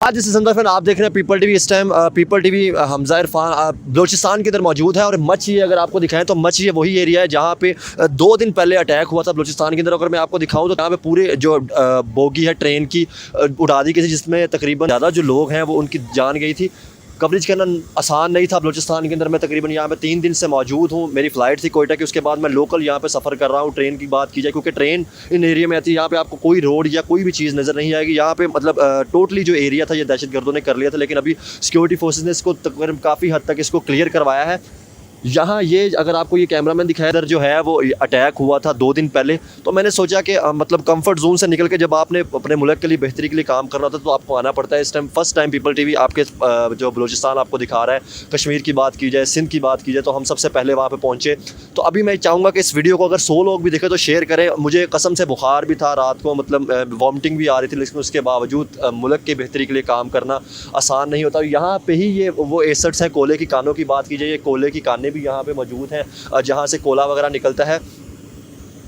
हाँ जी सिकंदर, आप देख रहे हैं पीपल टीवी। इस time people TV Hamza Irfan Balochistan के अंदर मौजूद है। और मच ये अगर आपको दिखाएं तो मच ये वही एरिया है जहाँ पे 2 दिन पहले अटैक हुआ था बलूचिस्तान के अंदर। अगर मैं आपको दिखाऊं तो यहाँ पे पूरे जो बोगी है ट्रेन की उड़ा दी गई थी, जिसमें तकरीबन ज़्यादा जो लोग हैं वो उनकी जान गई थी। कवरेज करना आसान नहीं था बलूचिस्तान के अंदर। मैं तकरीबन यहाँ पे 3 दिन से मौजूद हूँ। मेरी फ़्लाइट थी कोयटा की, उसके बाद मैं लोकल यहाँ पे सफ़र कर रहा हूँ। ट्रेन की बात की जाए, क्योंकि ट्रेन इन एरिया में आती है, यहाँ पे आपको कोई रोड या कोई भी चीज़ नज़र नहीं आएगी। यहाँ पे मतलब टोटली जो एरिया था ये दहशतगर्दों ने कर लिया था, लेकिन अभी सिक्योरिटी फोर्सेज ने इसको तकरीबन काफ़ी हद तक इसको क्लियर करवाया है। यहाँ ये अगर आपको ये कैमरामैन दिखाया, इधर जो है वो अटैक हुआ था 2 दिन पहले। तो मैंने सोचा कि मतलब कंफर्ट जोन से निकल के जब आपने अपने मुल्क के लिए बेहतरी के लिए काम करना था तो आपको आना पड़ता है। इस time first time people TV आपके जो बलूचिस्तान आपको दिखा रहा है। कश्मीर की बात की जाए, सिंध की बात की जाए, तो हम सबसे पहले वहाँ पे पहुँचे। तो अभी मैं चाहूँगा कि इस वीडियो को अगर 100 लोग भी देखें तो शेयर करें। मुझे कसम से बुखार भी था रात को, मतलब वॉमिटिंग भी आ रही थी, लेकिन उसके बावजूद मुल्क की बेहतरी के लिए काम करना आसान नहीं होता। यहाँ पे ही ये वो एसेट्स हैं। कोयले की कानों की बात की जाए, ये कोयले की कानें भी यहाँ पे मौजूद है जहाँ से कोला वगैरह निकलता है।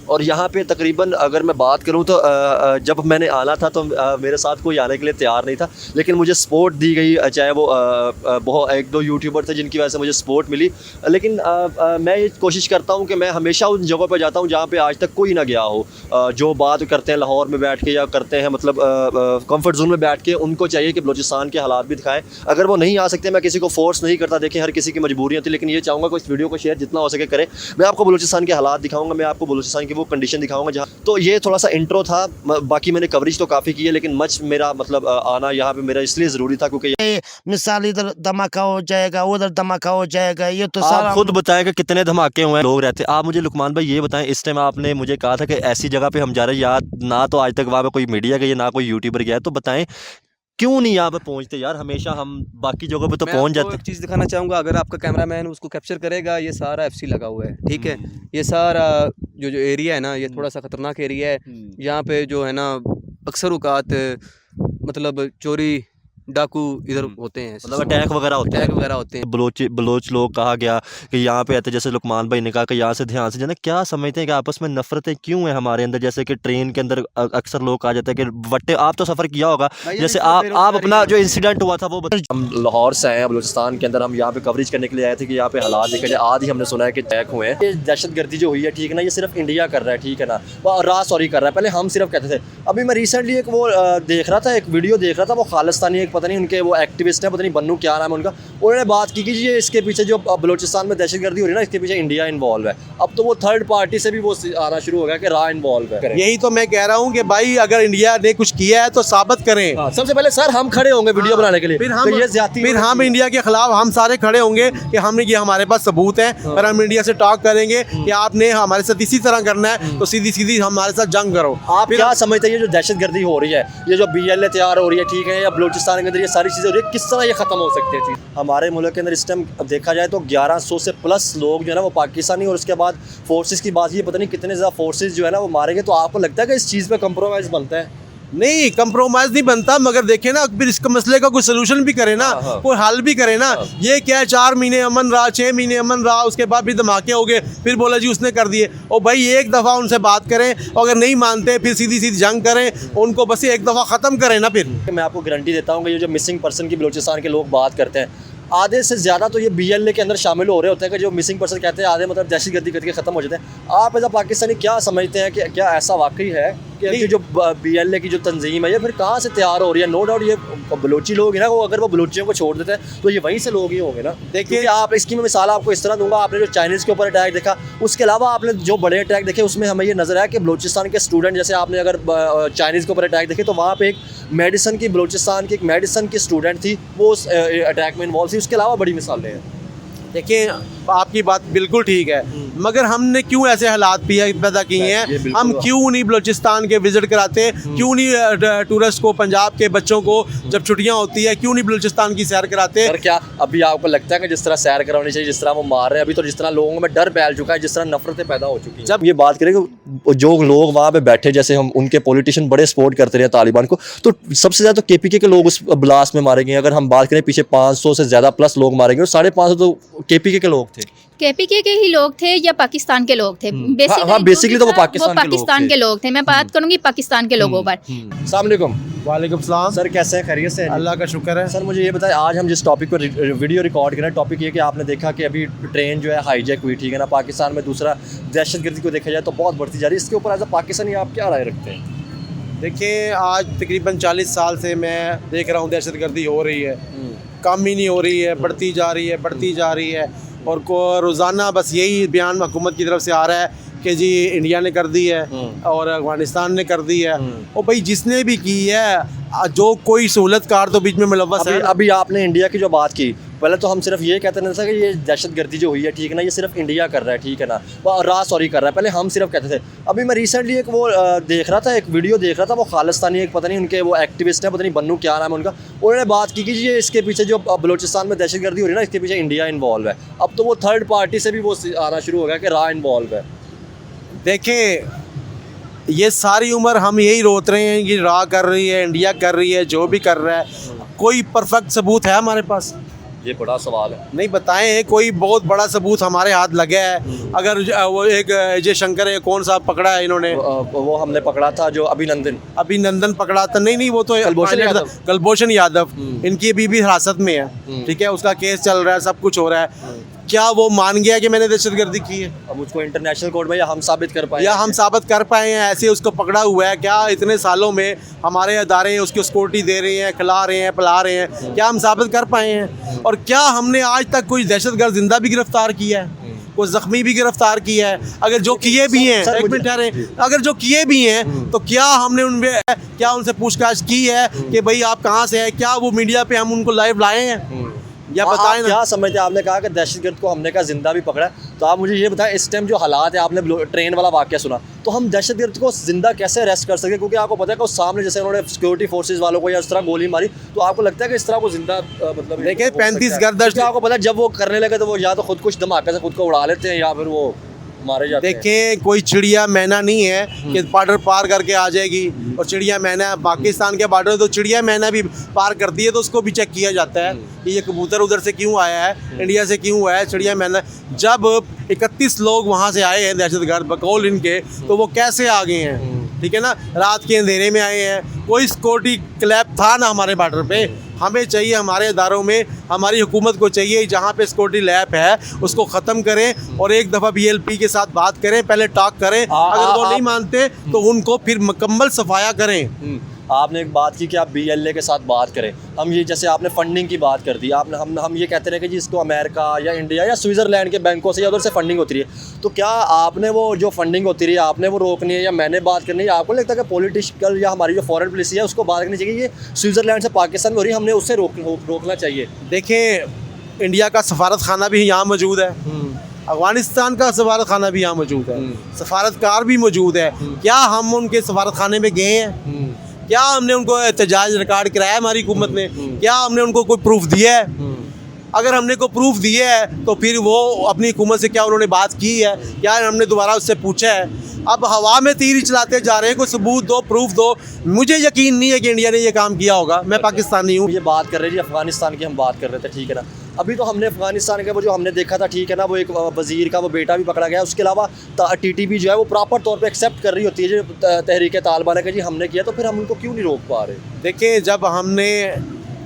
और यहाँ पे तकरीबन अगर मैं बात करूँ तो जब मैंने आना था तो मेरे साथ कोई आने के लिए तैयार नहीं था, लेकिन मुझे सपोर्ट दी गई। चाहे वो बहुत 1-2 यूट्यूबर थे जिनकी वजह से मुझे सपोर्ट मिली। लेकिन मैं ये कोशिश करता हूँ कि मैं हमेशा उन जगहों पर जाता हूँ जहाँ पे आज तक कोई ना गया हो। जो बात करते हैं लाहौर में बैठ के या करते हैं मतलब कंफर्ट जोन में बैठ के, उनको चाहिए कि बलूचिस्तान के हालात भी दिखाएं। अगर वो नहीं आ सकते, मैं किसी को फोर्स नहीं करता, देखें हर किसी की मजबूरियाँ थी, लेकिन ये चाहूँगा कि इस वीडियो को शेयर जितना हो सके करें। मैं आपको बलूचिस्तान के हालात दिखाऊँगा, मैं आपको बलूचिस्तान की वो कंडीशन दिखाऊंगा जहाँ। तो ये थोड़ा सा इंट्रो था, बाकी मैंने कवरेज तो काफ़ी की है, लेकिन मच मेरा मतलब आना यहाँ पे मेरा इसलिए ज़रूरी था क्योंकि मिसाल इधर धमाका हो जाएगा, उधर धमाका हो जाएगा। ये तो आप खुद बताएं कितने धमाके हुए हैं, लोग रहते हैं। आप मुझे लुकमान भाई ये बताएं, इस टाइम आपने मुझे कहा था कि ऐसी जगह पे हम जा रहे हैं, या ना तो आज तक वहाँ पे कोई मीडिया गई है ना कोई यूट्यूबर गया है, तो बताएं क्यों नहीं यहाँ पे पहुँचते यार? हमेशा हम बाकी जगहों पे तो पहुँच जाते हैं। एक चीज़ दिखाना चाहूँगा, अगर आपका कैमरामैन उसको कैप्चर करेगा, ये सारा FC लगा हुआ है, ठीक है। ये सारा जो एरिया है ना, ये थोड़ा सा ख़तरनाक एरिया है। यहाँ पे जो है ना अक्सर औकात मतलब चोरी डाकू इधर होते हैं, मतलब अटैक वगैरह होते हैं। बलोच लोग कहा गया कि यहाँ पे आते, जैसे लुकमान भाई ने कहा कि यहाँ से ध्यान से जाना। क्या समझते हैं कि आपस में नफरतें क्यों हैं हमारे अंदर? जैसे कि ट्रेन के अंदर अक्सर लोग कहा जाता है कि वट्टे, आप तो सफ़र किया होगा, जैसे आप अपना जो इंसिडेंट हुआ था वो हम लाहौर से आए हैं बलूचिस्तान के अंदर। हम यहाँ पे कवरेज करने के लिए आए थे कि यहाँ पे हालात देखे जाए। आज ही हमने सुना है कि अटैक हुए हैं। ये दहशतगर्दी जो हुई है, ठीक है ना, ये सिर्फ इंडिया कर रहा है, ठीक है ना, सॉरी कर रहा है। पहले हम सिर्फ कहते थे। अभी मैं रिसेंटली एक वो देख रहा था, एक वीडियो देख रहा था, वो खालिस्तानी एक पता नहीं उनके वो एक्टिविस्ट है, पता नहीं बन्नू क्या नाम है उनका, उन्होंने बात की कि ये इसके पीछे जो बलूचिस्तान में दहशतगर्दी हो रही है ना, इसके पीछे इंडिया इन्वॉल्व है। अब तो वो थर्ड पार्टी से भी वो आना शुरू हो गया कि रा इन्वॉल्व है। यही तो मैं कह रहा हूँ कि भाई अगर इंडिया ने कुछ किया है तो साबित करें। सबसे पहले सर हम खड़े होंगे वीडियो बनाने के लिए, फिर हम इंडिया के खिलाफ हम सारे खड़े होंगे कि हमने ये हमारे पास सबूत है। और हम इंडिया से टॉक करेंगे कि आपने हमारे साथ इसी तरह करना है, तो सीधी सीधी हमारे साथ जंग करो। आप क्या समझते हैं ये जो दहशतगर्दी हो रही है, ये जो BLA तैयार हो रही है, ठीक है, या बलूचिस्तान के अंदर ये सारी चीज़ें हो रही है, किस तरह ये खत्म हो सकती है चीज़? हमारे मुल्क के अंदर इस टाइम देखा जाए तो 1100 से प्लस लोग जो है ना वो पाकिस्तानी, और उसके बाद फोर्सेस की बात, ये पता नहीं कितने ज़्यादा फोर्सेस जो है ना वो मारेंगे। तो आपको लगता है कि इस चीज़ पे कंप्रोमाइज़ बनता है? नहीं, कंप्रोमाइज नहीं बनता, मगर देखे ना फिर इसका मसले का कोई सोल्यूशन भी करे ना, कोई हल भी करे ना। ये क्या 4 महीने अमन रहा, 6 महीने अमन रहा, उसके बाद भी धमाके हो गए, फिर बोला जी उसने कर दिए। और भाई एक दफ़ा उनसे बात करें, अगर नहीं मानते फिर सीधी सीधी जंग करें, उनको बस एक दफ़ा ख़त्म करें ना। फिर मैं आपको गारंटी देता हूँ कि ये जो मिसिंग पर्सन की बलूचिस्तान के लोग बात करते हैं, आधे से ज़्यादा तो ये BLA के अंदर शामिल हो रहे होते हैं कि जो मिसिंग पर्सन कहते हैं, आधे मतलब दहशतगर्दी करके ख़त्म हो जाते हैं। आप एज अ पाकिस्तानी क्या समझते हैं कि क्या ऐसा वाकई है कि जो BLA की जो तंजीम है ये फिर कहाँ से तैयार हो रही है? नो डाउट ये बलोची लोग हैं ना, वो अगर वो बलोचियों को छोड़ देते हैं तो ये वहीं से लोग ही होंगे ना। देखिए आप इसकी मैं मिसाल आपको इस तरह दूंगा, आपने जो चाइनीज़ के ऊपर अटैक देखा, उसके अलावा आपने जो बड़े अटैक देखे, उसमें हमें ये नज़र आया कि बलूचिस्तान के स्टूडेंट, जैसे आपने अगर चाइनीज़ के ऊपर अटैक देखे तो वहाँ पर एक मेडिसन की, बलूचिस्तान की एक मेडिसन की स्टूडेंट थी, वो उस अटैक में इन्वॉल्व थी। उसके अलावा बड़ी मिसालें हैं। देखिए आपकी बात बिल्कुल ठीक है, मगर हमने क्यों ऐसे हालात पैदा किए हैं? हम क्यों नहीं बलूचिस्तान के विजिट कराते? क्यों नहीं टूरिस्ट को, पंजाब के बच्चों को जब छुट्टियां होती है, क्यों नहीं बलूचिस्तान की सैर कराते? सर क्या अभी आपको लगता है कि जिस तरह सैर करानी चाहिए, जिस तरह वो मार रहे हैं, अभी तो जिस तरह लोगों में डर फैल चुका है, जिस तरह नफरतें पैदा हो चुकी हैं। जब ये बात करें कि जो लोग वहाँ पे बैठे, जैसे हम उनके पॉलिटिशियन बड़े सपोर्ट करते रहे तालिबान को, तो सबसे ज़्यादा तो KPK के लोग उस ब्लास्ट में मारे गए। अगर हम बात करें पीछे 500 से ज़्यादा प्लस लोग मारे गए, और 550 तो KPK के लोग थे। KPK के ही लोग थे या पाकिस्तान के लोग थे? बेसिकली तो वो पाकिस्तान के लोग थे। मैं बात करूंगी पाकिस्तान के लोगों पर। अस्सलाम वालेकुम। वालेकुम सलाम। सर कैसे हैं, खैरियत से हैं? अल्लाह का शुक्र है। सर मुझे ये बताएं, आज हम जिस टॉपिक पर वीडियो रिकॉर्ड कर रहे हैं, टॉपिक ये कि आपने देखा कि अभी ट्रेन जो है हाईजैक हुई, ठीक है ना, पाकिस्तान में। दूसरा, दहशतगर्दी को देखा जाए तो बहुत बढ़ती जा रही है। इसके ऊपर एज अ पाकिस्तानी आप क्या राय रखते हैं? देखिए, आज तकरीबन 40 साल से मैं देख रहा हूँ दहशतगर्दी हो रही है, कम ही नहीं हो रही है, बढ़ती जा रही है, बढ़ती जा रही है। और को रोज़ाना बस यही बयान हुकूमत की तरफ से आ रहा है कि जी इंडिया ने कर दी है और अफगानिस्तान ने कर दी है। और भाई जिसने भी की है, जो कोई सहूलतकार तो बीच में मुलव्वस है। अभी आपने इंडिया की जो बात की, पहले तो हम सिर्फ ये कहते नहीं था कि ये दहशतगर्दी जो हुई है, ठीक है ना, ये सिर्फ इंडिया कर रहा है, ठीक है ना, सॉरी कर रहा है। पहले हम सिर्फ कहते थे। अभी मैं रिसेंटली एक वो देख रहा था, एक वीडियो देख रहा था, वो खालिस्तानी एक पता नहीं उनके वो एक्टिविस्ट है, पता नहीं बन्नू क्या नाम है उनका, उन्होंने बात की कि ये इसके पीछे जो बलूचिस्तान में दहशतगर्दी हो रही है ना, इसके पीछे इंडिया इन्वॉल्व है। अब तो वो थर्ड पार्टी से भी वो आना शुरू हो गया कि रा इन्वॉल्व है। देखें, ये सारी उम्र हम यही रोत रहे हैं कि रा कर रही है, इंडिया कर रही है, जो भी कर रहा है। कोई परफेक्ट सबूत है हमारे पास? ये बड़ा सवाल है। नहीं बताएं, कोई बहुत बड़ा सबूत हमारे हाथ लगा है। अगर वो एक अजय शंकर है, कौन सा पकड़ा है इन्होंने? वो हमने पकड़ा था जो अभिनंदन पकड़ा था। नहीं, वो तो कुलभूषण यादव। इनकी अभी भी हिरासत में है, ठीक है, उसका केस चल रहा है, सब कुछ हो रहा है। क्या वो मान गया कि मैंने दहशतगर्दी की है? अब उसको इंटरनेशनल कोर्ट में या हम साबित कर पाए हैं ऐसे उसको पकड़ा हुआ है? क्या इतने सालों में हमारे अदारे उसकी सिक्योरिटी दे रहे हैं, खिला रहे हैं, पिला रहे हैं? क्या हम साबित कर पाए हैं? और क्या हमने आज तक कोई दहशतगर्द जिंदा भी गिरफ्तार किया है, कोई ज़ख्मी भी गिरफ्तार किया है? अगर जो किए भी हैं, एक मिनट ठहरे, अगर जो किए भी हैं तो क्या हमने उनसे पूछताछ की है कि भाई आप कहाँ से हैं? क्या वो मीडिया पे हम उनको लाइव लाए हैं? या बताएं ना। क्या समझते हैं? आपने कहा कि दहशतगर्द को हमने कहा जिंदा भी पकड़ा, तो आप मुझे ये बताएं, इस टाइम जो हालात है, आपने ट्रेन वाला वाकया सुना, तो हम दहशतगर्द को जिंदा कैसे अरेस्ट कर सकते हैं? क्योंकि आपको पता है कि उस सामने जैसे उन्होंने सिक्योरिटी फोर्सेज वालों को या इस तरह गोली मारी, तो आपको लगता है कि इस तरह वो जिंदा मतलब देखिए 35 गर्दश, आपको पता है जब वो करने लगे तो वो या तो खुद कुछ धमाके से खुद को उड़ा लेते हैं या फिर वो मारे जाते हैं। देखें, कोई चिड़िया मैना नहीं है कि बॉर्डर पार करके आ जाएगी। और चिड़िया मैना पाकिस्तान के बॉर्डर तो चिड़िया मैना भी पार करती है, तो उसको भी चेक किया जाता है कि ये कबूतर उधर से क्यों आया है, इंडिया से क्यों आया है। चिड़िया मैना जब 31 लोग वहाँ से आए हैं दहशतगर्द बकौल इनके, तो वो कैसे आ गए हैं? ठीक है ना, रात के अंधेरे में आए हैं, कोई सिक्योरिटी क्लैप था ना हमारे बॉर्डर पे। हमें चाहिए, हमारे इदारों में, हमारी हुकूमत को चाहिए, जहाँ पे सिक्योरिटी लैब है उसको ख़त्म करें और एक दफ़ा BLP के साथ बात करें, पहले टॉक करें। अगर वो नहीं मानते तो उनको फिर मुकम्मल सफाया करें। आपने एक बात की कि आप BLA के साथ बात करें। हम ये जैसे आपने फंडिंग की बात कर दी, आपने हम ये कहते रहे कि जी इसको अमेरिका या इंडिया या स्विट्ज़रलैंड के बैंकों से या उधर से फंडिंग होती रही है। तो क्या आपने वो जो फंडिंग होती रही है आपने वो रोकनी है या मैंने बात करनी है? आपको लगता है कि पॉलिटिकल या हमारी जो फॉरेन पॉलिसी है उसको बात करनी चाहिए? ये स्विट्ज़रलैंड से पाकिस्तान में हो रही है, हमने उससे रोकना चाहिए। देखें, इंडिया का सफारत खाना भी यहाँ मौजूद है, अफगानिस्तान का सफारत खाना भी यहाँ मौजूद है, सफारतकार भी मौजूद है। क्या हम उनके सफारत खाने में गए हैं? क्या हमने उनको एहतजाज रिकॉर्ड कराया हमारी हुकूमत ने? क्या हमने उनको कोई प्रूफ दिया है? अगर हमने कोई प्रूफ दिया है तो फिर वो अपनी हुकूमत से क्या उन्होंने बात की है? क्या हमने दोबारा उससे पूछा है? अब हवा में तीर ही चलाते जा रहे हैं, कोई सबूत दो, प्रूफ दो। मुझे यकीन नहीं है कि इंडिया ने ये काम किया होगा। मैं पाकिस्तानी हूँ। ये बात कर रहे थे अफगानिस्तान की, हम बात कर रहे थे, ठीक है ना। अभी तो हमने अफगानिस्तान का वो जो हमने देखा था, ठीक है ना, वो एक वज़ीर का वो बेटा भी पकड़ा गया। उसके अलावा TTP जो है वो प्रॉपर तौर पे एक्सेप्ट कर रही होती है जो तहरीक तालिबान है कि जी हमने किया, तो फिर हम उनको क्यों नहीं रोक पा रहे? देखिए, जब हमने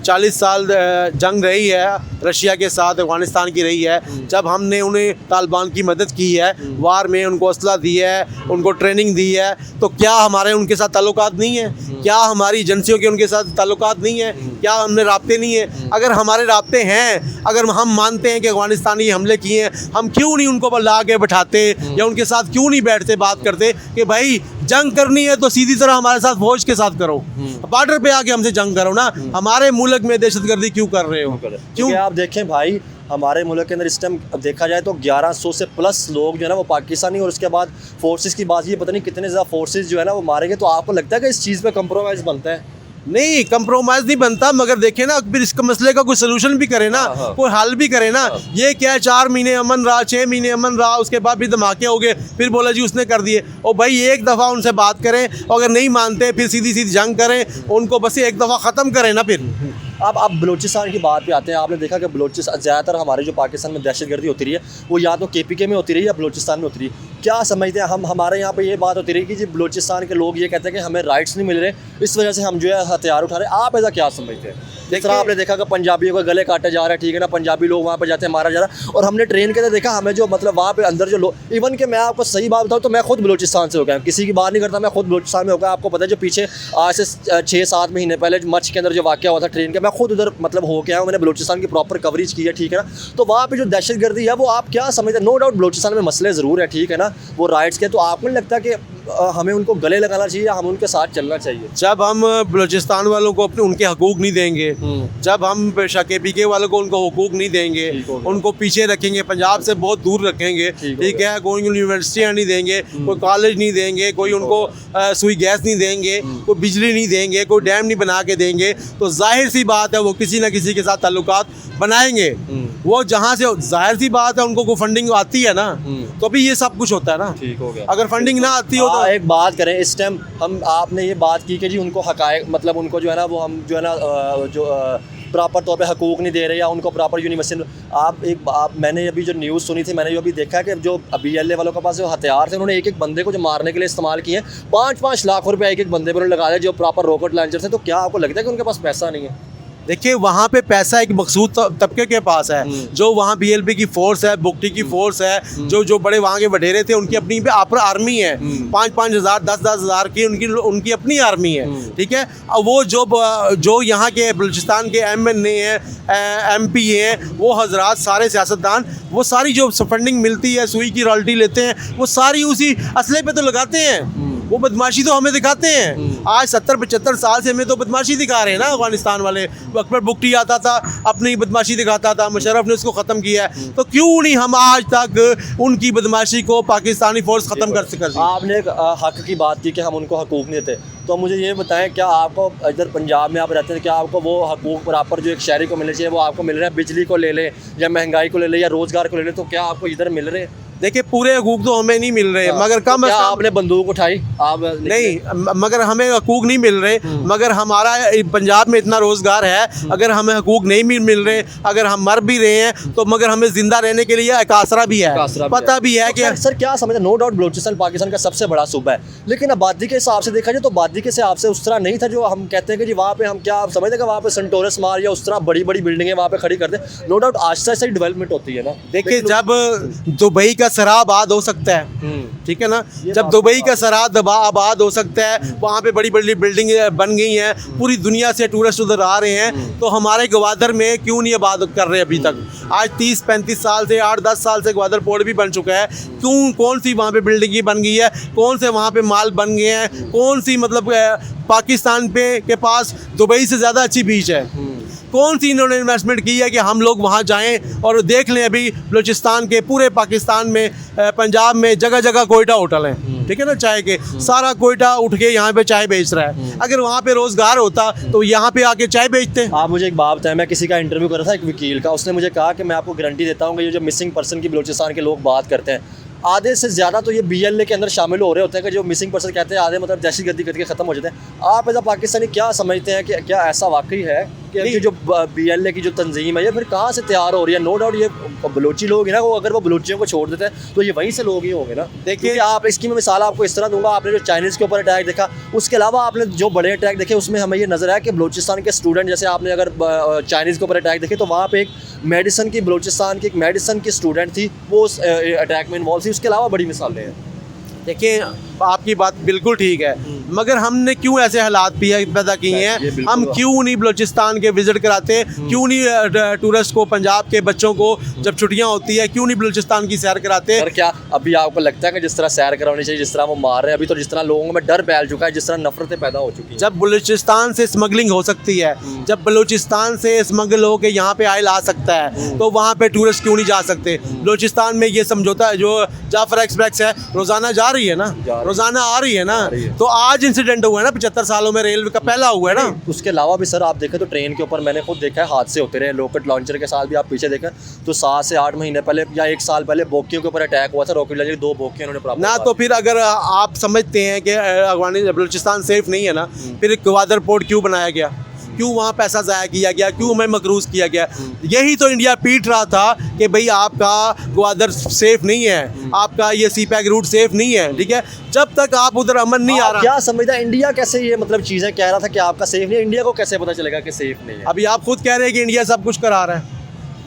40 साल जंग रही है रशिया के साथ, अफगानिस्तान की रही है, जब हमने उन्हें तालिबान की मदद की है, वार में उनको असला दी है, उनको ट्रेनिंग दी है, तो क्या हमारे उनके साथ ताल्लुकात नहीं है? क्या हमारी एजेंसियों के उनके साथ ताल्लुकात नहीं है? क्या हमने राब्ते नहीं है? अगर हमारे राब्ते हैं, अगर हम मानते हैं कि अफगानिस्तानी हमले किए हैं, हम क्यों नहीं उनको ला के बैठाते या उनके साथ क्यों नहीं बैठते, बात करते कि भाई जंग करनी है तो सीधी तरह हमारे साथ फौज के साथ करो, बॉर्डर पे आके हमसे जंग करो ना। हमारे मुल्क में दहशतगर्दी क्यों कर रहे हो? क्योंकि आप देखें भाई, हमारे मुल्क के अंदर इस टाइम देखा जाए तो 1100 से प्लस लोग जो है ना वो पाकिस्तानी, और उसके बाद फोर्सेस की बात, ये पता नहीं कितने ज़्यादा फोर्सेस जो है ना वो मारे गए। तो आपको लगता है कि इस चीज़ पे कंप्रोमाइज़ बनता है? नहीं, कंप्रोमाइज़ नहीं बनता, मगर देखें ना, फिर इसका मसले का कोई सलूशन भी करे ना, कोई हल भी करे ना। ये क्या 4 महीने अमन रहा, 6 महीने अमन रहा, उसके बाद भी धमाके हो गए, फिर बोला जी उसने कर दिए। और भाई एक दफ़ा उनसे बात करें, अगर नहीं मानते फिर सीधी सीधी जंग करें, उनको बस एक दफ़ा ख़त्म करें ना फिर। अब आप बलूचिस्तान की बात पे आते हैं। आपने देखा कि बलूचिस्तान ज़्यादातर हमारे जो पाकिस्तान में दहशतगर्दी होती रही है वो या तो KPK में होती रही है या बलूचिस्तान में होती रही है। क्या समझते हैं हम, हमारे यहाँ पे ये बात होती रही कि जी बलूचिस्तान के लोग ये कहते हैं कि हमें राइट्स नहीं मिल रहे, इस वजह से हम जो है हथियार उठा रहे हैं। आप ऐसा क्या समझते हैं? जिस तरह आपने देखा कि पंजाबियों के गले काटे जा रहे हैं, ठीक है ना, पंजाबी लोग वहाँ पर जाते हैं, मारा जा रहा है। और हमने ट्रेन के अंदर देखा, हमें जो मतलब वहाँ पे अंदर जो लोग, इवन कि मैं आपको सही बात बताऊँ तो मैं खुद बलूचिस्तान से हो गया, किसी की बात नहीं करता, मैं खुद बलूचिस्तान में हो गया। आपको पता है जो पीछे आज से 6-7 महीने पहले मच के अंदर जो वाक़या हुआ था ट्रेन का, मैं खुद उधर मतलब हो के आया हूँ, मैंने बलूचिस्तान की प्रॉपर कवरेज की है, ठीक है ना। तो वहाँ पे जो दहशतगर्दी है वो आप क्या समझते हैं? नो डाउट बलूचिस्तान में मसले ज़रूर है, ठीक है ना, वो राइट्स के, तो आपको नहीं लगता कि हमें उनको गले लगाना चाहिए या हमें उनके साथ चलना चाहिए? जब हम बलूचिस्तान वालों को अपने उनके हकूक़ नहीं देंगे, जब हम KPK वालों को उनको हकूक़ नहीं देंगे, उनको पीछे रखेंगे, पंजाब से बहुत दूर रखेंगे, ठीक है, कोई यूनिवर्सिटियाँ नहीं देंगे, कोई कॉलेज नहीं देंगे, कोई उनको सुई गैस नहीं देंगे, कोई बिजली नहीं देंगे, कोई डैम नहीं बना के देंगे, तो जाहिर सी बात है वो किसी न किसी के साथ ताल्लुकात बनाएंगे। वो जहाँ से जाहिर सी बात है उनको कोई फंडिंग आती है ना, तो अभी ये सब कुछ होता है ना। ठीक हो गया। अगर फंडिंग ना आती हो तो एक बात करें, इस टाइम हम आपने ये बात की कि जी उनको हकायक मतलब उनको जो है ना वो हम जो है ना जो प्रॉपर तौर पे हकूक़ नहीं दे रहे या उनको प्रॉपर यूनिवर्सिटी। मैंने अभी जो न्यूज़ सुनी थी, मैंने जो अभी देखा कि जो BLA वालों के पास जो हथियार थे उन्होंने एक बंदे को जो मारने के लिए इस्तेमाल किए, 5-5 लाख रुपए एक बंदे पर लगा दिया जो प्रॉपर रॉकेट लॉन्चर थे। तो क्या आपको लगता है कि उनके पास पैसा नहीं है? देखिए वहाँ पे पैसा एक मखसूस तबके के पास है, जो वहाँ BLP की फोर्स है, बुकटी की फोर्स है, जो बड़े वहाँ के वडेरे थे उनकी अपनी पे आर्मी है, 5-5 हज़ार 10-10 हज़ार की उनकी अपनी आर्मी है, ठीक है। अब वो जो यहाँ के बलूचिस्तान के MNA हैं, MP हैं, वो हजरात सारे सियासतदान, वो सारी जो फंडिंग मिलती है, सुई की रॉयल्टी लेते हैं, वो सारी उसी असले पे तो लगाते हैं। वो बदमाशी तो हमें दिखाते हैं। आज 70-75 साल से हमें तो बदमाशी दिखा रहे हैं ना अफगानिस्तान वाले। अकबर बुकटी आता था, अपनी बदमाशी दिखाता था, मुशर्रफ ने उसको ख़त्म किया है, तो क्यों नहीं हम आज तक उनकी बदमाशी को पाकिस्तानी फोर्स ख़त्म कर सके? आपने एक हक की बात की कि हम उनको हकूक़ नहीं देते, तो मुझे ये बताएं, क्या आपको इधर पंजाब में आप रहते हैं, क्या आपको वो हकूक़ प्रॉपर जो एक शहरी को मिलने चाहिए वो आपको मिल रहे हैं? बिजली को ले लें या महंगाई को ले लें या रोज़गार को ले लें, तो क्या आपको इधर मिल रहे हैं? देखिए पूरे हकूक़ तो हमें नहीं मिल रहे, मगर कम तो क्या आपने बंदूक उठाई? आप नहीं, मगर हमें हकूक़ नहीं मिल रहे, मगर हमारा पंजाब में इतना रोज़गार है, अगर हमें हकूक़ नहीं मिल रहे, अगर हम मर भी रहे हैं तो मगर हमें ज़िंदा रहने के लिए एक आसरा भी है, पता भी है कि सर क्या समझते हैं? नो डाउट बलूचिस्तान पाकिस्तान का सबसे बड़ा सूबा है, लेकिन आबादी के हिसाब से देखा जाए तो आबादी के हिसाब से उस तरह नहीं था जो हम कहते हैं कि जी वहाँ पे हम क्या आप समझते हैं कि वहाँ पे सेंटोरस मार या उस तरह बड़ी बड़ी बिल्डिंगें वहाँ पे खड़ी कर दें? No doubt Aahista Aahista development होती है ना। देखिए जब दुबई का सरा आबाद हो सकता है, ठीक है ना, जब दुबई का सरा आबाद हो सकता है, वहाँ पे बड़ी बड़ी बिल्डिंग बन गई हैं, पूरी दुनिया से टूरिस्ट उधर आ रहे हैं, तो हमारे ग्वादर में क्यों नहीं आबाद कर रहे अभी तक? आज 30-35 साल से 8-10 साल से ग्वादर पोर्ट भी बन चुका है, क्यों कौन सी वहाँ पे बिल्डिंग बन गई है, कौन से वहाँ पे माल बन गए हैं, कौन सी मतलब पाकिस्तान के पास दुबई से ज़्यादा अच्छी बीच है, कौन सी इन्होंने इन्वेस्टमेंट की है कि हम लोग वहाँ जाएं और देख लें? अभी बलूचिस्तान के पूरे पाकिस्तान में पंजाब में जगह जगह कोयटा होटल हैं, ठीक है ना, चाय के, सारा कोयटा उठ के यहाँ पे चाय बेच रहा है। अगर वहाँ पे रोज़गार होता तो यहाँ पे आके चाय बेचते। आप मुझे एक बात बताएं, मैं किसी का इंटरव्यू कर रहा था एक वकील का, उसने मुझे कहा कि मैं आपको गारंटी देता हूँ कि ये जो मिसिंग पर्सन की बलूचिस्तान के लोग बात करते हैं, आधे से ज़्यादा तो ये BLA के अंदर शामिल हो रहे होते हैं कि जो मिसिंग पर्सन कहते हैं, आधे मतलब दहशतगर्दी करके ख़त्म हो जाते हैं। आप एज अ पाकिस्तानी क्या समझते हैं कि क्या ऐसा वाकई है कि जो BLA की जो तंजीम है ये फिर कहाँ से तैयार हो रही है? नो डाउट ये बलूची लोग हैं ना, वो अगर वो बलूचियों को छोड़ देते हैं तो ये वहीं से लोग ही होंगे ना। देखिए आप इसकी मैं मिसाल आपको इस तरह दूंगा, आपने जो चाइनीज़ के ऊपर अटैक देखा, उसके अलावा आपने जो बड़े अटैक देखे उसमें हमें ये नज़र आया कि बलूचिस्तान के स्टूडेंट, जैसे आपने अगर चाइनीज़ के ऊपर अटैक देखे तो वहाँ पर एक मेडिसन की, बलूचिस्तान की एक मेडिसन की स्टूडेंट थी, वो उस अटैक में इन्वॉल्व थी। उसके अलावा बड़ी मिसालें हैं। देखिए आपकी बात बिल्कुल ठीक है, मगर हमने क्यों ऐसे हालात पैदा किए हैं? हम क्यों नहीं बलूचिस्तान के विज़िट कराते? क्यों नहीं टूरिस्ट को, पंजाब के बच्चों को जब छुट्टियां होती है, क्यों नहीं बलूचिस्तान की सैर कराते? सर क्या अभी आपको लगता है कि जिस तरह सैर करानी चाहिए, जिस तरह वो मार रहे हैं, अभी तो जिस तरह लोगों में डर फैल चुका है, जिस तरह नफरतें पैदा हो चुकी हैं, जब बलूचिस्तान से स्मगलिंग हो सकती है, जब बलूचिस्तान से स्मगल हो के यहाँ पे आयल आ सकता है, तो वहाँ पे टूरिस्ट क्यों नहीं जा सकते? बलूचिस्तान में ये समझौता है, जो जाफर एक्सप्रेस है, रोज़ाना जा रही है ना, रोज़ाना आ रही है ना, तो आज इंसिडेंट हुआ है ना, 75 सालों में रेलवे का पहला हुआ है ना। उसके अलावा भी सर आप देखें तो ट्रेन के ऊपर मैंने खुद देखा है हादसे होते रहे, रॉकेट लॉन्चर के साथ भी आप पीछे देखें तो 7 से 8 महीने पहले या 1 साल पहले बोकियों के ऊपर अटैक हुआ था, रॉकेट लॉन्चर 2 बोकियां उन्होंने प्राप्त ना। तो फिर अगर आप समझते हैं कि अफगानिस्तान बलूचिस्तान सेफ नहीं है ना, फिर ग्वादर पोर्ट क्यों बनाया गया? क्यों वहाँ पैसा ज़ाया किया गया, क्यों हमें मकरूज़ किया गया। यही तो इंडिया पीट रहा था कि भाई आपका ग्वादर सेफ नहीं है, आपका ये सी पैक रूट सेफ नहीं है, ठीक है। जब तक आप उधर अमन नहीं आ आप रहा, क्या समझता है इंडिया कैसे ये मतलब चीज़ें कह रहा था कि आपका सेफ नहीं है, इंडिया को कैसे पता चलेगा कि सेफ नहीं है? अभी आप खुद कह रहे हैं कि इंडिया सब कुछ करा रहा है।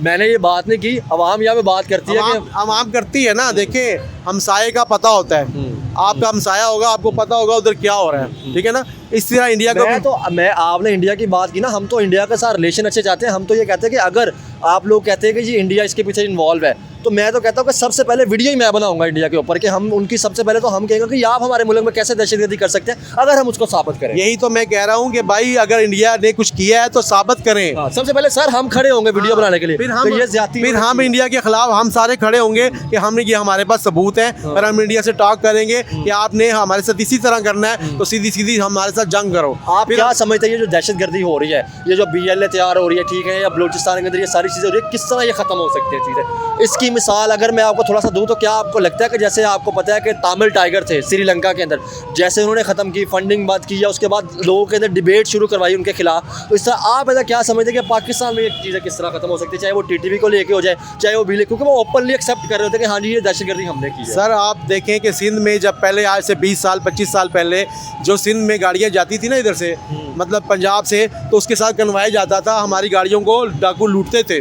मैंने ये बात नहीं की, अवाम यहाँ पे बात करती है कि आम करती है ना। देखें, हमसाये का पता होता है, आपका हमसाया होगा, आपको पता होगा उधर क्या हो रहा है, ठीक है ना। इस तरह इंडिया को मैं आपने इंडिया की बात की ना, हम तो इंडिया के साथ रिलेशन अच्छे चाहते हैं। हम तो ये कहते हैं कि अगर आप लोग कहते हैं कि जी इंडिया इसके पीछे इन्वॉल्व है, तो मैं तो कहता हूँ कि सबसे पहले वीडियो ही मैं बनाऊंगा इंडिया के ऊपर कि हम उनकी सबसे पहले तो हम कहेंगे कि आप हमारे मुल्क में कैसे दहशतगर्दी कर सकते हैं अगर हम उसको साबित करें। यही तो मैं कह रहा हूँ कि भाई अगर इंडिया ने कुछ किया है तो साबित करें। सबसे पहले सर हम खड़े होंगे वीडियो बनाने के लिए, फिर हम इंडिया के खिलाफ हम सारे खड़े होंगे कि हमने ये हमारे पास सबूत है, और हम इंडिया से टॉक करेंगे कि आपने हमारे साथ इसी तरह करना है तो सीधी सीधी हमारे साथ जंग करो। आप क्या समझते हैं ये जो दहशतगर्दी हो रही है, ये जो BLA तैयार हो रही है, ठीक है, या बलूचिस्तान के अंदर ये सारी चीज़ें हो रही है, किस तरह ये ख़त्म हो सकती है चीज़ें? इसकी मिसाल अगर मैं आपको थोड़ा सा दूं तो क्या आपको लगता है कि जैसे आपको पता है कि तामिल टाइगर थे श्रीलंका के अंदर, जैसे उन्होंने ख़त्म की, फंडिंग बात की, या उसके बाद लोगों के अंदर डिबेट शुरू करवाई उनके खिलाफ, तो इस तरह आप ऐसा क्या समझते हैं कि पाकिस्तान में ये चीज़ें किस तरह ख़त्म हो सकती है, चाहे वो TTP को लेके हो जाए, चाहे वो BLA, क्योंकि वो ओपनली एक्सेप्ट कर रहे होते हैं कि हाँ जी ये दहशतगर्दी हमने की है। सर आप देखें कि सिंध में जब पहले आज से 20 साल 25 साल पहले जो सिंध में गाड़ियाँ जाती थी ना इधर से, मतलब पंजाब से, तो उसके साथ कन्वाया जाता था, हमारी गाड़ियों को डाकू लूटते थे,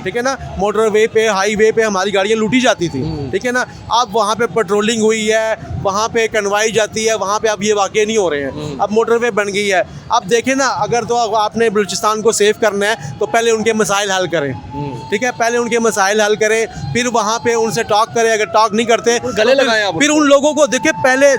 ठीक है ना। मोटरवे पे, हाईवे पे हमारी गाड़ियाँ लूटी जाती थी, ठीक है ना। अब वहाँ पे पेट्रोलिंग हुई है, वहाँ पे कन्वाई जाती है, वहाँ पे अब ये वाक़े नहीं हो रहे हैं, अब मोटरवे बन गई है। अब देखें ना, अगर तो आपने बलूचिस्तान को सेव करना है तो पहले उनके मसाइल हल करें, ठीक है, पहले उनके मसाइल हल करें, फिर वहाँ पे उनसे टॉक करें। अगर टॉक नहीं करते गले लगाएं आप, फिर उन लोगों को देखें, पहले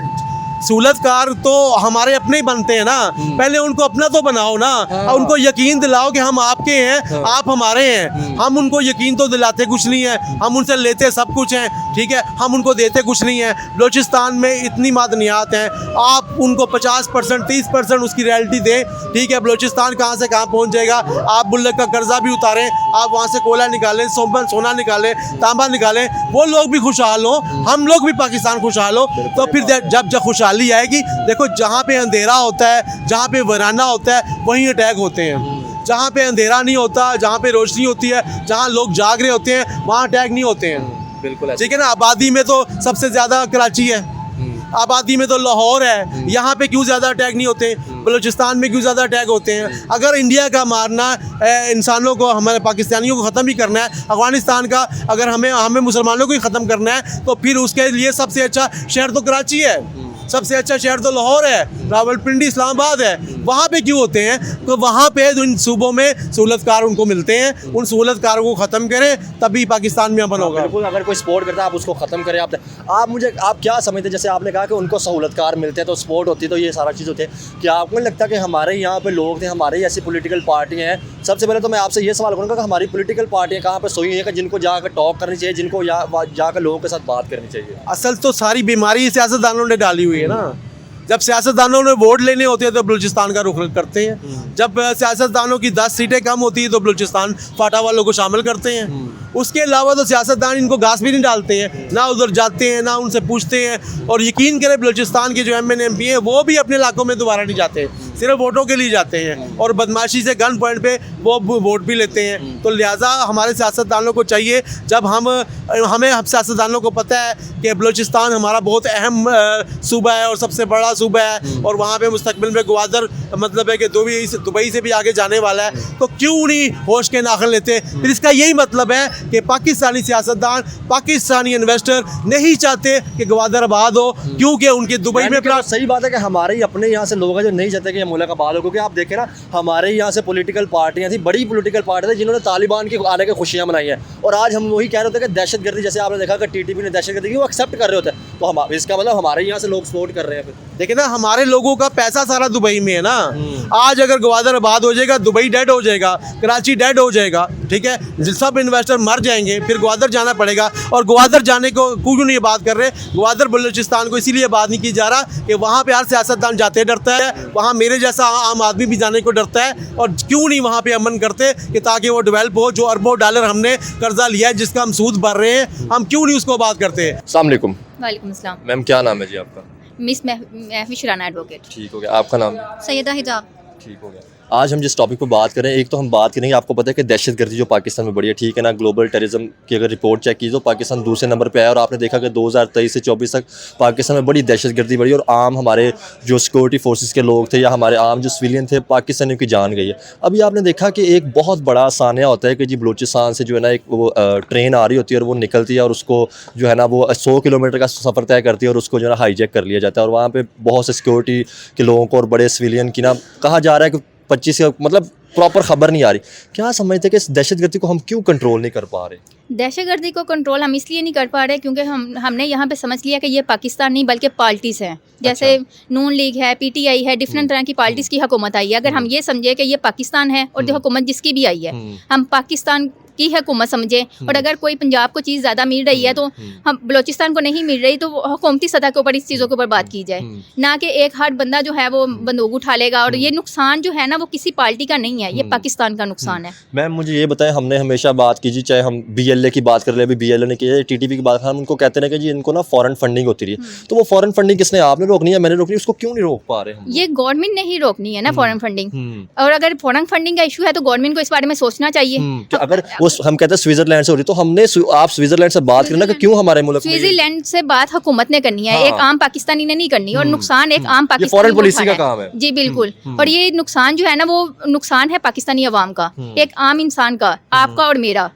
सहूलतकार तो हमारे अपने ही बनते हैं ना, पहले उनको अपना तो बनाओ ना, और उनको यकीन दिलाओ कि हम आपके हैं, आप हमारे हैं। हम उनको यकीन तो दिलाते कुछ नहीं है, हम उनसे लेते सब कुछ हैं, ठीक है, हम उनको देते कुछ नहीं है। बलूचिस्तान में इतनी मादनियात हैं, आप उनको 50% 30% उसकी रॉयल्टी दें, ठीक है। बलूचिस्तान कहाँ से कहाँ पहुँच जाएगा। आप बुल्लक का कर्जा भी उतारें, आप वहाँ से कोयला निकालें, सोना निकालें, तांबा निकालें, वो लोग भी खुशहाल हों, हम लोग भी पाकिस्तान खुशहाल हो। तो फिर जब खुशहाली आएगी, देखो जहाँ पे अंधेरा होता है, जहाँ पे वीराना होता है, वहीं अटैक होते हैं। जहाँ पे अंधेरा नहीं होता, जहाँ पे रोशनी होती है, जहाँ लोग जाग रहे होते हैं, वहाँ अटैक नहीं होते हैं। बिल्कुल ठीक है ना। आबादी में तो सबसे ज़्यादा कराची है, आबादी में तो लाहौर है, यहाँ पे क्यों ज़्यादा अटैक नहीं होते, बलूचिस्तान में क्यों ज़्यादा अटैक होते हैं। अगर इंडिया का मारना इंसानों को, हमारे पाकिस्तानियों को ख़त्म ही करना है, अफ़गानिस्तान का अगर हमें मुसलमानों को ही ख़त्म करना है, तो फिर उसके लिए सबसे अच्छा शहर तो कराची है, सबसे अच्छा शहर तो लाहौर है, रावलपिंडी इस्लामाबाद है। वहाँ पे क्यों होते हैं? तो वहाँ पे इन सूबों में सहूलतकार उनको मिलते हैं, उन सहूलतकारों को ख़त्म करें तभी पाकिस्तान में अमन होगा। बिल्कुल, अगर कोई सपोर्ट करता है आप उसको ख़त्म करें। आप क्या समझते हैं, जैसे आपने कहा कि उनको सहूलतकार मिलते हैं तो सपोर्ट होती है, तो ये सारा चीज़ होती है, क्या आपको नहीं लगता कि हमारे यहाँ पे लोग थे, हमारे ही ऐसी पॉलिटिकल पार्टियाँ हैं? सबसे पहले तो मैं आपसे ये सवाल करूँगा कि हमारी पॉलिटिकल पार्टियाँ कहाँ पर सोई हैं कि जिनको जाकर टॉक करनी चाहिए, जिनको जाकर लोगों के साथ बात करनी चाहिए? असल तो सारी बीमारी सियासतदानों ने डाली हुई है ना। जब सियासतदानों ने वोट लेने होते हैं तो बलूचिस्तान का रुख करते हैं, जब सियासतदानों की 10 सीटें कम होती है तो बलूचिस्तान फाटा वालों को शामिल करते हैं। उसके अलावा तो सियासतदान इनको घास भी नहीं डालते हैं, ना उधर जाते हैं, ना उनसे पूछते हैं। और यकीन करें बलूचिस्तान के जो MN MP हैं वो भी अपने इलाकों में दोबारा नहीं जाते, सिर्फ वोटों के लिए जाते हैं, और बदमाशी से गन पॉइंट पे वो वोट भी लेते हैं। तो लिहाजा हमारे सियासतदानों को चाहिए, जब हमें सियासतदानों को पता है कि बलूचिस्तान हमारा बहुत अहम सूबा है और सबसे बड़ा सूबा है, और वहाँ पे मुस्तकबिल में ग्वादर मतलब है कि दुबई से भी आगे जाने वाला है, तो क्यों नहीं होश के नाखन लेते। फिर इसका यही मतलब है कि पाकिस्तानी सियासतदान, पाकिस्तानी इन्वेस्टर नहीं चाहते कि ग्वादर आबाद हो, क्योंकि उनके दुबई में सही बात है कि हमारे ही अपने यहाँ से लोग हैं जो नहीं चाहते कि ये मुल्क आबाद हो। क्योंकि आप देखें ना, हमारे यहाँ से पॉलिटिकल पार्टियाँ थी, बड़ी पॉलिटिकल पार्टी थी जिन्होंने तालिबान की आने की खुशियाँ मनाई हैं, और आज हम वही कह रहे होते हैं कि दहशतगर्दी, जैसे आपने देखा कि TTP ने दहशतगर्दी की वो एक्सेप्ट कर रहे होते हैं, तो इसका मतलब हमारे यहाँ से लोग सपोर्ट कर रहे हैं। फिर देखिए ना, हमारे लोगों का पैसा सारा दुबई में है ना। आज अगर ग्वादर आबाद हो जाएगा, दुबई डेड हो जाएगा, कराची डेड हो जाएगा, ठीक है, सब इन्वेस्टर मर जाएंगे, फिर ग्वादर जाना पड़ेगा। और ग्वादर जाने को क्यों नहीं बात कर रहे, ग्वादर बलूचिस्तान को इसीलिए बात नहीं की जा रहा कि वहाँ पे हर सियासतदान जाते डरता है, वहाँ मेरे जैसा आम आदमी भी जाने को डरता है। और क्यों नहीं वहाँ पे अमन करते कि ताकि वो डेवलप हो, जो अरबों डॉलर हमने कर्जा लिया है, जिसका हम सूद भर रहे हैं, हम क्यों नहीं उसको बात करते। अस्सलाम वालेकुम वालेकुम अस्सलाम। मैम, क्या नाम है जी आपका? Miss Mahfish Rana advocate. ठीक हो गया। आपका नाम? सैयदा हिजाब। ठीक हो गया। आज हम जिस टॉपिक पर बात करें, एक तो हम बात करेंगे, आपको पता है कि दहशतगर्दी जो पाकिस्तान में बढ़ी है, ठीक है ना, ग्लोबल टेररिज्म की अगर रिपोर्ट चेक की तो पाकिस्तान दूसरे नंबर पे आया और आपने देखा कि 2023 से 24 तक पाकिस्तान में बड़ी दहशतगर्दी बढ़ी और आम हमारे जो सिक्योरिटी फोर्सेस के लोग थे या हमारे आम जो सिविलियन थे, पाकिस्तानियों की जान गई है। अभी आपने देखा कि एक बहुत बड़ा सानिया होता है कि जी बलूचिस्तान से जो है ना एक वो ट्रेन आ रही होती है और वो निकलती है और उसको जो है ना वो 100 किलोमीटर का सफ़र तय करती है और उसको जो है ना हाईजैक कर लिया जाता है और वहाँ पे बहुत से सिक्योरिटी के लोगों को और बड़े सिविलियन की ना कहा जा रहा है कि 25 मतलब प्रॉपर खबर नहीं आ रही। क्या समझते हैं कि इस दहशतगर्दी को हम क्यों कंट्रोल नहीं कर पा रहे? दहशतगर्दी को कंट्रोल हम इसलिए नहीं कर पा रहे क्योंकि हमने यहाँ पे समझ लिया कि ये पाकिस्तान नहीं बल्कि पार्टीज़ हैं। जैसे नून लीग है, पीटीआई है, डिफरेंट तरह की पार्टीज़ की हुकूमत आई है। अगर हम ये समझे कि ये पाकिस्तान है और जो हुकूमत जिसकी भी आई है, हम पाकिस्तान की हुकूमत समझे, और अगर कोई पंजाब को चीज़ ज़्यादा मिल रही है तो हम बलूचिस्तान को नहीं मिल रही तो हुकूमती सतह के ऊपर इस चीज़ों के ऊपर बात की जाए, ना कि एक हर बंदा जो है वो बंदूक उठा लेगा। और ये नुकसान जो है ना वो किसी पार्टी का नहीं है, ये पाकिस्तान का नुकसान है। मैम मुझे ये बताएं, हमने हमेशा बात की जी, चाहे हम BLA की बात कर ले, अभी BLA ने की है, TTP की बात, हम उनको कहते हैं कि जी इनको ना फॉरेन फंडिंग होती रही है, तो वो फॉरेन फंडिंग किसने, आपने रोकनी है, मैंने रोकनी है, उसको क्यों नहीं रोक पा रहे हम? ये गवर्नमेंट ने ही रोकनी है ना फॉरेन फंडिंग। और अगर फॉरेन फंडिंग का इशू है तो गवर्नमेंट को इस बारे में सोचना चाहिए। तो अगर वो हम कहते हैं स्विट्जरलैंड से हो रही, तो हमने आप स्विट्जरलैंड से बात करना कि क्यों हमारे मुल्क में स्विट्जरलैंड से बात हुकूमत ने करनी है, एक आम पाकिस्तानी ने नहीं करनी। और नुकसान एक आम पाकिस्तानी फॉरेन पॉलिसी का काम है। जी बिल्कुल। और ये नुकसान जो है ना वो नुकसान है पाकिस्तानी अवाम का, एक आम इंसान का, आपका और मेरा।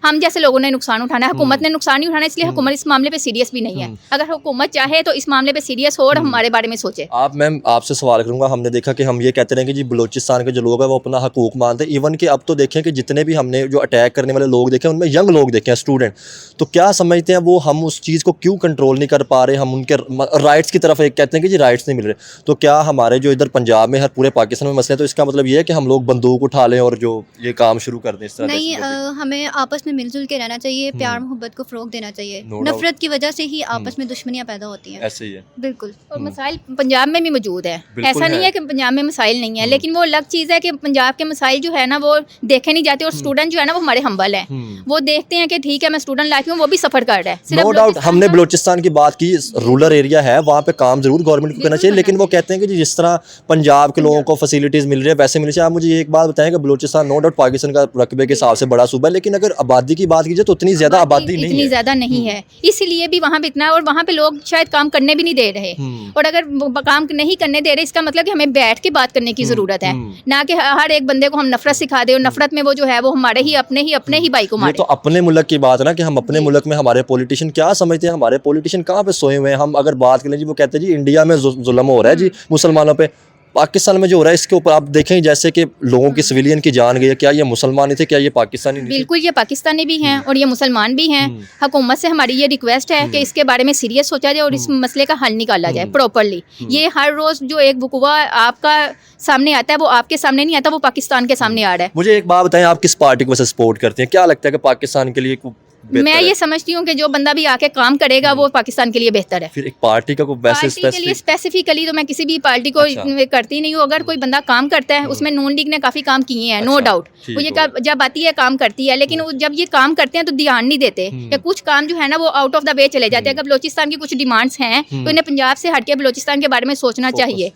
हम जैसे लोगों ने नुकसान उठाना है, हुकूमत ने नुकसान नहीं उठाना, इसलिए हुकूमत इस मामले पे सीरियस भी नहीं है। अगर हुकूमत चाहे तो इस मामले पे सीरियस हो और हमारे बारे में सोचे। आप मैम आपसे सवाल करूंगा, हमने देखा कि हम ये कहते हैं कि जी बलूचिस्तान के जो लोग हैं वो अपना हकूक मानते हैं, इवन कि अब तो देखें कि जितने भी हमने जो अटैक करने वाले लोग देखे उनमें यंग लोग देखे हैं, स्टूडेंट। तो क्या समझते हैं वो, हम उस चीज़ को क्यों कंट्रोल नहीं कर पा रहे? हम उनके राइट्स की तरफ एक कहते हैं कि जी राइट्स नहीं मिल रहे, तो क्या हमारे जो इधर पंजाब में हर पूरे पाकिस्तान में मसले हैं, तो इसका मतलब ये है कि हम लोग बंदूक उठा लें और जो ये काम शुरू कर दें इस तरह? नहीं, हमें आपस में मिलजुल के रहना चाहिए, प्यार मोहब्बत को फ़रोग देना चाहिए। No नफरत की वजह से ही आपस में दुश्मनियाँ पैदा होती हैं। ऐसे ही है। बिल्कुल। और मसाइल पंजाब में भी मौजूद है, बिल्कुल ऐसा नहीं है कि पंजाब में मसाइल नहीं है, लेकिन वो अलग चीज़ है कि पंजाब के मसाइल जो है ना वो देखे नहीं जाते। और स्टूडेंट जो है ना वो हमारे हम्बल है, वो देखते हैं कि ठीक है मैं स्टूडेंट लाइफ में, वो भी सफ़र कर रहा है। सिर्फ नो डाउट, हमने बलूचिस्तान की बात की, रूरल एरिया है, वहाँ पे काम जरूर गवर्नमेंट को करना चाहिए, लेकिन वो कहते हैं कि जिस तरह पंजाब के लोगों को फैसिलिटीज़ मिल रही है वैसे मिलनी चाहिए। आप मुझे ये एक बात बताएं कि बलूचिस्तान नो डाउट पाकिस्तान का रकबे के हिसाब से बड़ा सूबा है, लेकिन अगर आबादी की बात कीजिए तो उतनी ज़्यादा आबादी नहीं इतनी है। ज़्यादा नहीं है, इसलिए भी वहाँ पे इतना, और वहाँ पे लोग शायद काम करने भी नहीं दे रहे। और अगर वो काम नहीं करने दे रहे, इसका मतलब कि हमें बैठ के बात करने की ज़रूरत है, ना कि हर एक बंदे को हम नफरत सिखा दें और नफरत में वो जो है वो हमारे ही अपने ही भाई को ये मारे। तो अपने मुल्क की बात है ना कि हम अपने मुल्क में हमारे पॉलिटिशियन क्या समझते हैं, हमारे पॉलिटिशियन कहाँ पे सोए हुए हैं। हम अगर बात करें जी, वो कहते हैं जी इंडिया में जुल्म हो रहा है जी मुसलमानों पे, पाकिस्तान में जो हो रहा है इसके ऊपर आप देखें जैसे कि लोगों की सिविलियन की जान गई है, क्या ये मुसलमान ही थे, क्या ये पाकिस्तानी नहीं थे? बिल्कुल, ये पाकिस्तानी भी हैं और ये मुसलमान भी हैं। हुकूमत से हमारी ये रिक्वेस्ट है कि इसके बारे में सीरियस सोचा जाए और इस मसले का हल निकाला जाए प्रॉपरली। ये हर रोज़ जो एक वकूआ आपका सामने आता है वो आपके सामने नहीं आता, वो पाकिस्तान के सामने आ रहा है। मुझे एक बात बताएं, आप किस पार्टी को वैसे सपोर्ट करते हैं? क्या लगता है कि पाकिस्तान के लिए मैं ये समझती हूँ कि जो बंदा भी आके काम करेगा वो पाकिस्तान के लिए बेहतर है। फिर एक पार्टी का कोई वैसे पार्टी के लिए स्पेसिफिकली तो मैं किसी भी पार्टी को करती नहीं हूँ। अगर कोई बंदा काम करता है, उसमें नून लीग ने काफ़ी काम किए हैं, नो डाउट, वो ये जब आती है काम करती है, लेकिन जब ये काम करते हैं तो ध्यान नहीं देते, या कुछ काम जो है ना वो आउट ऑफ द वे चले जाते हैं। अगर बलूचिस्तान की कुछ डिमांड्स हैं तो इन्हें पंजाब से हटके बलूचिस्तान के बारे में सोचना चाहिए।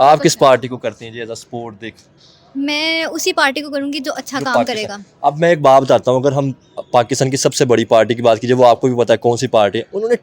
आप किस पार्टी को करती हैं जी एज अ सपोर्ट? देख, मैं उसी पार्टी को करूँगी जो अच्छा काम करेगा। अब मैं एक बात बताता हूँ, अगर हम पाकिस्तान की सबसे बड़ी पार्टी की बात कीजिए, वो आपको भी पता है कौन सी पार्टी है, उन्होंने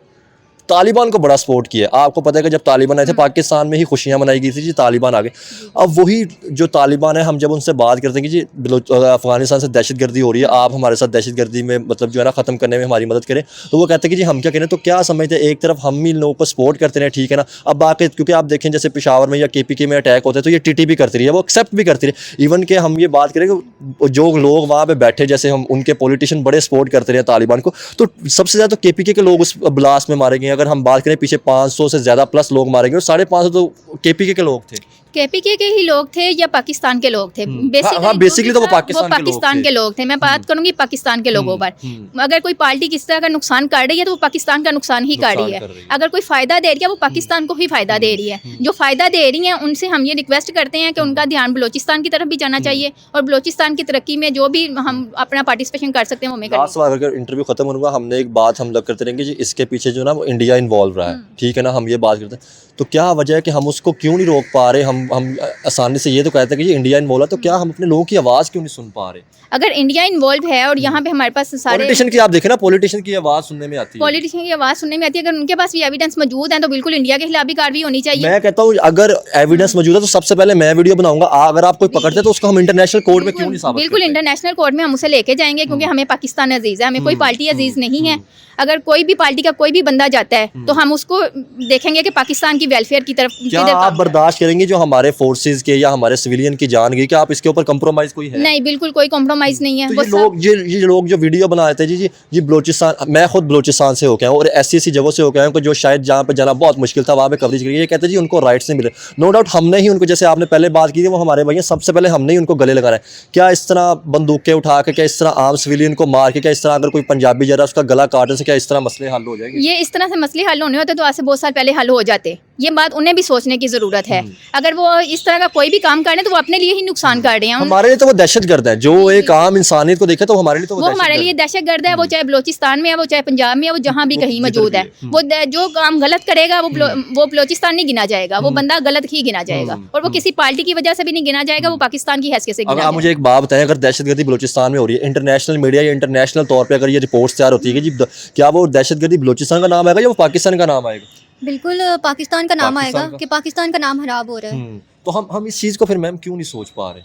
तालिबान को बड़ा सपोर्ट किया। आपको पता है कि जब तालिबान आए थे पाकिस्तान में ही खुशियां मनाई गई थी जी, तालिबान आ गए। अब वही जो तालिबान है, हम जब उनसे बात करते हैं कि जी अफगानिस्तान से दहशतगर्दी हो रही है, आप हमारे साथ दहशतगर्दी में मतलब जो है ना ख़त्म करने में हमारी मदद करें, तो वो कहते हैं कि जी हम क्या करें। तो क्या समझते हैं, एक तरफ हम ही लोगों को सपोर्ट करते रहे, ठीक है ना, अब बाकी क्योंकि आप देखें जैसे पेशावर में या KPK में अटैक होते हैं तो ये TTP करती रही है, वो एक्सेप्ट भी करती रही। इवन कि हम ये बात करें कि जो लोग वहाँ पर बैठे, जैसे हम उनके पॉलिटिशियन बड़े सपोर्ट करते रहे तालिबान को, तो सबसे ज़्यादा तो KPK के लोग उस ब्लास्ट में मारे गए। अगर हम बात करें पीछे 500 से ज़्यादा प्लस लोग मारे गए और 550 तो KPK के लोग थे। KPK के ही लोग थे या पाकिस्तान के लोग थे? बेसिकली तो वो पाकिस्तान के लोग थे। मैं बात करूंगी पाकिस्तान के लोगों पर। अगर कोई पार्टी किस तरह का नुकसान कर रही है तो वो पाकिस्तान का नुकसान ही कर रही है। अगर कोई फ़ायदा दे रही है वो पाकिस्तान को ही फ़ायदा दे रही है। जो फ़ायदा दे रही हैं उनसे हम ये रिक्वेस्ट करते हैं कि उनका ध्यान बलूचिस्तान की तरफ भी जाना चाहिए और बलूचिस्तान की तरक्की में जो भी हम अपना पार्टिसिपेशन कर सकते हैं वो हमें करना चाहिए। अगर इंटरव्यू खत्म होगा, हमने एक बात हम लोग करते रहेंगे जी, इसके पीछे जो ना वो इंडिया इन्वॉल्व रहा है, ठीक है ना, हम ये बात करते हैं, तो क्या वजह है कि हम उसको क्यों नहीं रोक पा रहे? हम हम आसानी से ये तो कहते हैं कि ये इंडिया इन्वॉल्व है, तो क्या हम अपने लोगों की आवाज़ क्यों नहीं सुन पा रहे? अगर इंडिया इन्वॉल्व है और यहाँ पे हमारे पास सारे पॉलिटिशियन की आप देखें ना, पॉलिटिशियन की आवाज़ सुनने में आती है, पॉलिटिशियन की आवाज़ सुनने में आती है, अगर उनके पास भी एविडेंस मौजूद है तो बिल्कुल इंडिया के खिलाफ भी कार्रवाई होनी चाहिए। मैं कहता हूँ अगर एविडेंस मौजूद है तो सबसे पहले मैं वीडियो बनाऊंगा, अगर आप कोई पकड़ते हैं तो उसको हम इंटरनेशनल कोर्ट में क्यों नहीं साबित बिल्कुल करते? इंटरनेशनल कोर्ट में हम उसे लेके जाएंगे, क्योंकि हमें पाकिस्तान अजीज है, हमें कोई पार्टी अजीज नहीं है। अगर कोई भी पार्टी का कोई भी बंदा जाता है तो हम उसको देखेंगे कि पाकिस्तान की वेलफेयर की तरफ क्या आप बर्दाश्त करेंगे जो हमारे फोर्सेज के या हमारे सिविलियन की जान गई? क्या आप इसके ऊपर कंप्रोमाइज कोई है? नहीं, बिल्कुल कोई कॉम्प्रोमाइज नहीं है। तो वो ये लोग जो वीडियो बनाए थे जी बलोचिस्तान, मैं खुद बलोचिस्तान से होकर आया हूँ और ऐसी जगहों से होकर आया हूँ जो शायद जहाँ पे जाना बहुत मुश्किल था, वहाँ पे कवरेज करी। ये कहते हैं जी उनको राइट्स नहीं मिले। नो डाउट हमने ही उनको, जैसे आपने पहले बात की थी, वो हमारे भैया सबसे पहले हमने ही उनको गले लगा रहा है। क्या इस तरह बंदूकें उठा के, क्या इस तरह आम सिविलियन को मार के, क्या इस तरह अगर कोई पंजाबी जा रहा है उसका गला काटने से क्या इस तरह मसले हल हो जाएंगे? ये इस तरह से मसले हल होने होते तो आज से बहुत साल पहले हल हो जाते। ये बात उन्हें भी सोचने की जरूरत है। अगर वो इस तरह का कोई भी काम कर रहे हैं तो वो अपने लिए ही नुकसान कर रहे हैं। हमारे लिए तो वो दहशतगर्द है, जो एक आम इंसानियत को देखे तो हमारे लिए तो वो हमारे लिए दहशतगर्द है। वो चाहे बलोचिस्तान में है, वो चाहे पंजाब में है, वो जहाँ भी कहीं मौजूद है, वो जो काम गलत करेगा वो बलोचिस्तान नहीं गिना जाएगा, वो बंदा गलत ही गिना जाएगा। और वो किसी पार्टी की वजह से भी नहीं गिना जाएगा, वो पाकिस्तान की हैसियत से गिना अब आप जाएगा। मुझे एक बात बताएं, अगर दहशतगर्दी बलूचिस्तान में हो रही है, इंटरनेशनल मीडिया या इंटरनेशनल तौर पे अगर ये रिपोर्ट्स तैयार होती है कि जी क्या वो दहशतगर्दी बलूचिस्तान का नाम आएगा या वो पाकिस्तान का नाम आएगा? बिल्कुल पाकिस्तान का नाम पाकिस्तान आएगा का। कि पाकिस्तान का नाम खराब हो रहा है। तो हम इस चीज़ को फिर मैम क्यों नहीं सोच पा रहे?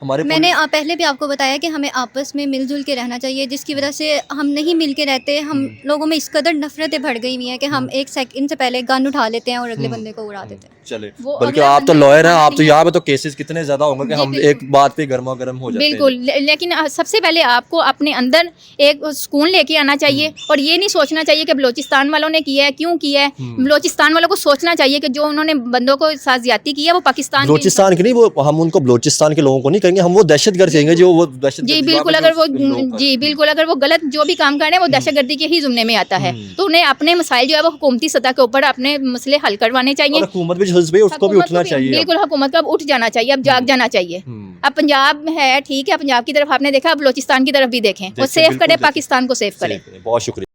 हमारे मैंने पहले भी आपको बताया कि हमें आपस में मिलजुल के रहना चाहिए, जिसकी वजह से हम नहीं मिल के रहते। हम लोगों में इस कदर नफरतें बढ़ गई हुई हैं कि हम एक सेकंड से पहले गन उठा लेते हैं और अगले बंदे को उड़ा देते हैं। चले, वो बल्कि अगला आप तो बंदा लॉयर हैं, इतना आप तो नहीं यहाँ पे तो केसेस कितने ज्यादा होंगे कि जी, हम बिल्कुल। एक बात पे गर्मा गर्म हो जाते हैं। बिल्कुल, लेकिन सबसे पहले आपको अपने अंदर एक सुकून लेके आना चाहिए और ये नहीं सोचना चाहिए कि बलोचिस्तान वालों ने किया है, क्यों किया है। बलोचिस्तान वालों को सोचना चाहिए कि जो उन्होंने बंदों को साथ ज्यादती की है वो पाकिस्तान के बलोचिस्तान की नहीं, वो हम उनको बलोचिस्तान के लोगों को नहीं कहेंगे, हम वो दहशतगर्द कहेंगे जो वो दहशतगर्द। जी बिल्कुल, अगर वो बिल्कुल अगर वो गलत जो भी काम कर रहे हैं वो दहशतगर्दी के ही जुम्मे में आता है। तो उन्हें अपने मसाइल जो है वो हुकूमती सतह के ऊपर अपने मसले हल करवाने चाहिए। हुकूमत भी जज्बे उसको भी हुकूमत उठना को चाहिए। बिल्कुल, हुकूमत को अब उठ जाना चाहिए, अब जाग जाना चाहिए। अब पंजाब है, ठीक है, पंजाब की तरफ आपने देखा, अब बलोचिस्तान की तरफ भी देखें और सेफ बिल्कुल करें, देखें। पाकिस्तान को सेफ करें। बहुत शुक्रिया।